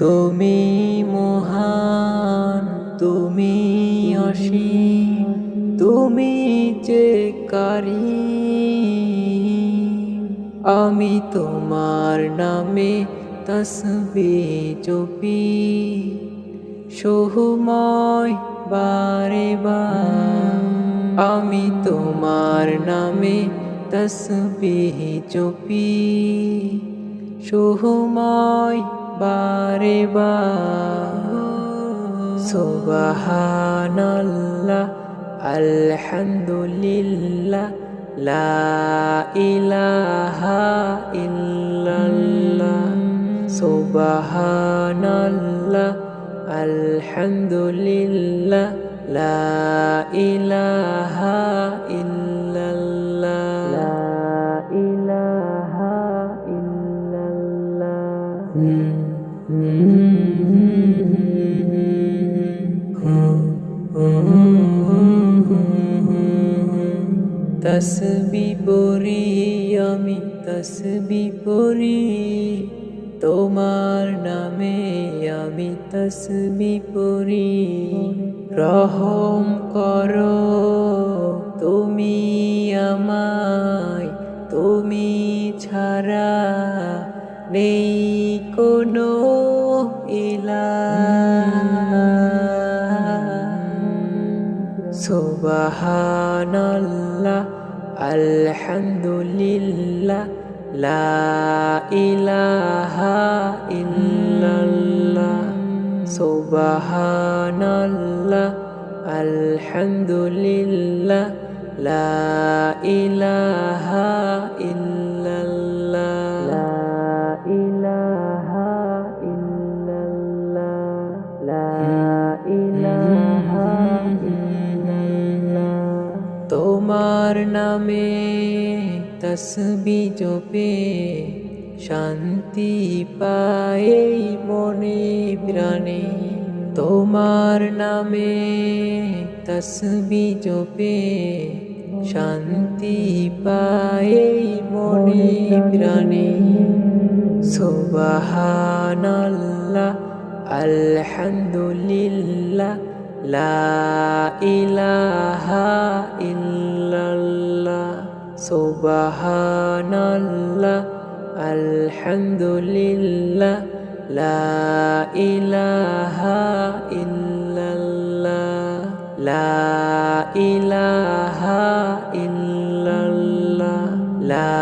তুমি মহান, তুমি অসীম, তুমি যে কারীম। আমি তোমার নামে তাসবিহ জপি, সোহময় বারে বার। আমি তোমার নামে তাসবিহ জপি, সোহময় বারে বার। সুবহানাল্লাহ, আলহামদুলিল্লাহ, লা ইলাহা ইল্লাল্লাহ। সুবহানাল্লাহ, আলহামদুলিল্লাহ, লা ইলাহা ইল্লাল্লাহ, লা ইলাহা ইল্লাল্লাহ। তসবিহ পড়ি আমি, তসবিহ পড়ি তোমার নামে, আমি তসবিহ পড়ি। রহম করো তুমি আমায়, তুমি ছাড়া নেই কোনো ইলাহ। সুবহানাল্লাহ, আলহামদুলিল্লাহ, লা ইলাহা ইল্লাল্লাহ। সুবহানাল্লাহ, আলহামদুলিল্লাহ, লা ইলাহা ইল্লাল্লাহ, লা ইলাহা ইল্লাল্লাহ, লা ইলাহা ইল্লাল্লাহ। তোমার নামে তসবিহ জপে শান্তি পাই মনে প্রাণে। তোমার নামে তসবিহ জপে শান্তি পাই মনে প্রাণে। সুবহানাল্লাহ, আলহামদুলিল্লাহ, লা ইলাহা ইল্লাল্লাহ। সুবহানাল্লাহ, আলহামদুলিল্লাহ, লা ইলাহা ইল্লাল্লাহ, লা ইলাহা ইল্লাল্লাহ, লা